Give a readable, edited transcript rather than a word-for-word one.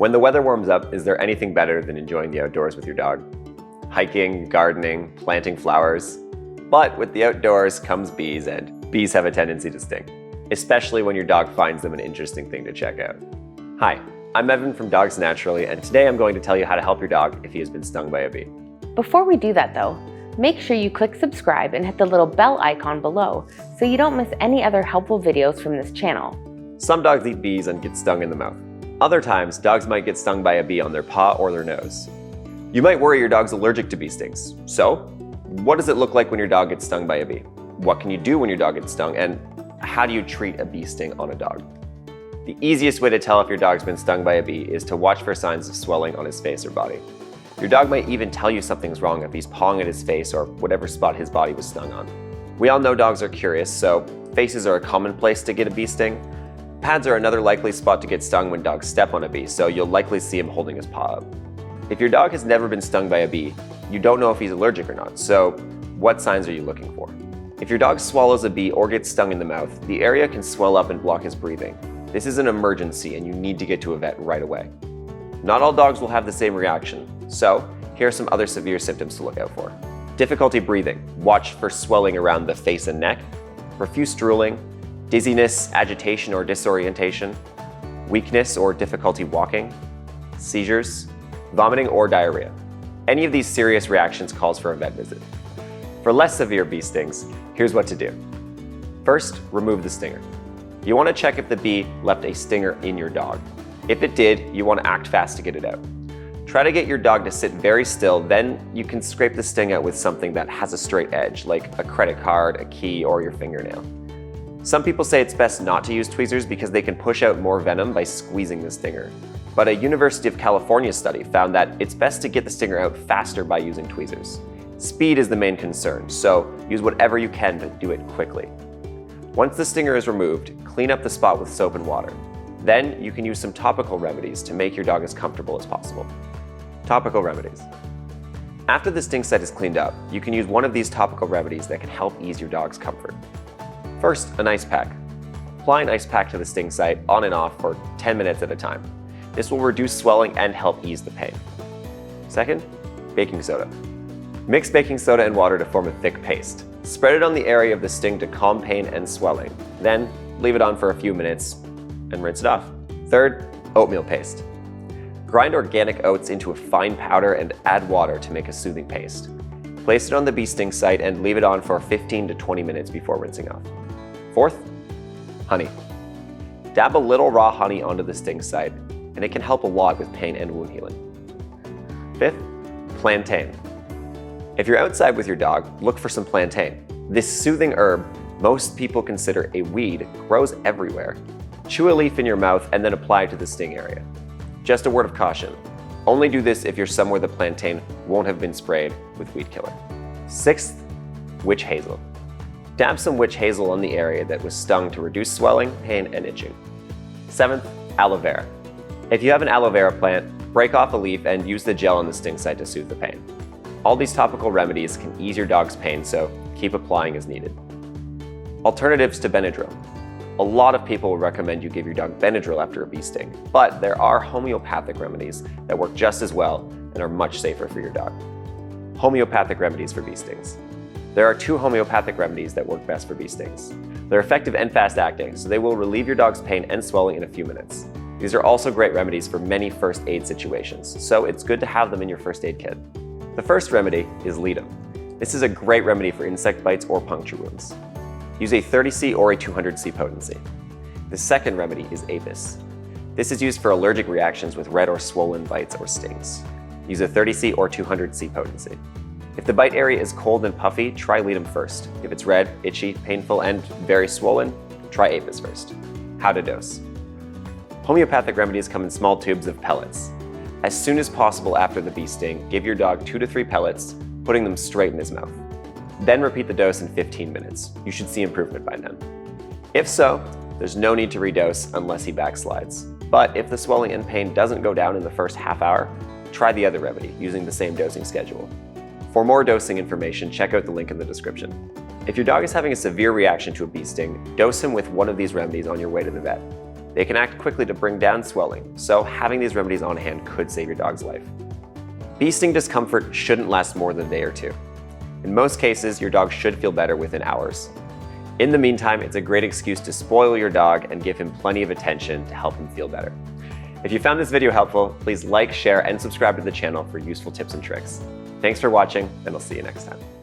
When the weather warms up, is there anything better than enjoying the outdoors with your dog? Hiking, gardening, planting flowers. But with the outdoors comes bees, and bees have a tendency to sting, especially when your dog finds them an interesting thing to check out. Hi, I'm Evan from Dogs Naturally, and today I'm going to tell you how to help your dog if he has been stung by a bee. Before we do that though, make sure you click subscribe and hit the little bell icon below so you don't miss any other helpful videos from this channel. Some dogs eat bees and get stung in the mouth. Other times, dogs might get stung by a bee on their paw or their nose. You might worry your dog's allergic to bee stings. So, what does it look like when your dog gets stung by a bee? What can you do when your dog gets stung, and how do you treat a bee sting on a dog? The easiest way to tell if your dog's been stung by a bee is to watch for signs of swelling on his face or body. Your dog might even tell you something's wrong if he's pawing at his face or whatever spot his body was stung on. We all know dogs are curious, so faces are a common place to get a bee sting. Pads are another likely spot to get stung when dogs step on a bee, so you'll likely see him holding his paw up. If your dog has never been stung by a bee, you don't know if he's allergic or not, so what signs are you looking for? If your dog swallows a bee or gets stung in the mouth, the area can swell up and block his breathing. This is an emergency and you need to get to a vet right away. Not all dogs will have the same reaction, so here are some other severe symptoms to look out for. Difficulty breathing. Watch for swelling around the face and neck, profuse drooling, dizziness, agitation or disorientation, weakness or difficulty walking, seizures, vomiting or diarrhea. Any of these serious reactions calls for a vet visit. For less severe bee stings, here's what to do. First, remove the stinger. You want to check if the bee left a stinger in your dog. If it did, you want to act fast to get it out. Try to get your dog to sit very still, then you can scrape the sting out with something that has a straight edge, like a credit card, a key, or your fingernail. Some people say it's best not to use tweezers because they can push out more venom by squeezing the stinger. But a University of California study found that it's best to get the stinger out faster by using tweezers. Speed is the main concern, so use whatever you can to do it quickly. Once the stinger is removed, clean up the spot with soap and water. Then you can use some topical remedies to make your dog as comfortable as possible. Topical remedies. After the sting site is cleaned up, you can use one of these topical remedies that can help ease your dog's comfort. First, an ice pack. Apply an ice pack to the sting site on and off for 10 minutes at a time. This will reduce swelling and help ease the pain. Second, baking soda. Mix baking soda and water to form a thick paste. Spread it on the area of the sting to calm pain and swelling. Then, leave it on for a few minutes and rinse it off. Third, oatmeal paste. Grind organic oats into a fine powder and add water to make a soothing paste. Place it on the bee sting site and leave it on for 15 to 20 minutes before rinsing off. Fourth, honey. Dab a little raw honey onto the sting site, and it can help a lot with pain and wound healing. Fifth, plantain. If you're outside with your dog, look for some plantain. This soothing herb, most people consider a weed, grows everywhere. Chew a leaf in your mouth and then apply it to the sting area. Just a word of caution, only do this if you're somewhere the plantain won't have been sprayed with weed killer. Sixth, witch hazel. Dab some witch hazel on the area that was stung to reduce swelling, pain, and itching. Seventh, aloe vera. If you have an aloe vera plant, break off a leaf and use the gel on the sting site to soothe the pain. All these topical remedies can ease your dog's pain, so keep applying as needed. Alternatives to Benadryl. A lot of people will recommend you give your dog Benadryl after a bee sting, but there are homeopathic remedies that work just as well and are much safer for your dog. Homeopathic remedies for bee stings. There are 2 homeopathic remedies that work best for bee stings. They're effective and fast acting, so they will relieve your dog's pain and swelling in a few minutes. These are also great remedies for many first aid situations, so it's good to have them in your first aid kit. The first remedy is Ledum. This is a great remedy for insect bites or puncture wounds. Use a 30C or a 200C potency. The second remedy is Apis. This is used for allergic reactions with red or swollen bites or stings. Use a 30C or 200C potency. If the bite area is cold and puffy, try Ledum first. If it's red, itchy, painful, and very swollen, try Apis first. How to dose. Homeopathic remedies come in small tubes of pellets. As soon as possible after the bee sting, give your dog 2 to 3 pellets, putting them straight in his mouth. Then repeat the dose in 15 minutes. You should see improvement by then. If so, there's no need to redose unless he backslides. But if the swelling and pain doesn't go down in the first half hour, try the other remedy using the same dosing schedule. For more dosing information, check out the link in the description. If your dog is having a severe reaction to a bee sting, dose him with one of these remedies on your way to the vet. They can act quickly to bring down swelling, so having these remedies on hand could save your dog's life. Bee sting discomfort shouldn't last more than a day or two. In most cases, your dog should feel better within hours. In the meantime, it's a great excuse to spoil your dog and give him plenty of attention to help him feel better. If you found this video helpful, please like, share, and subscribe to the channel for useful tips and tricks. Thanks for watching, and I'll see you next time.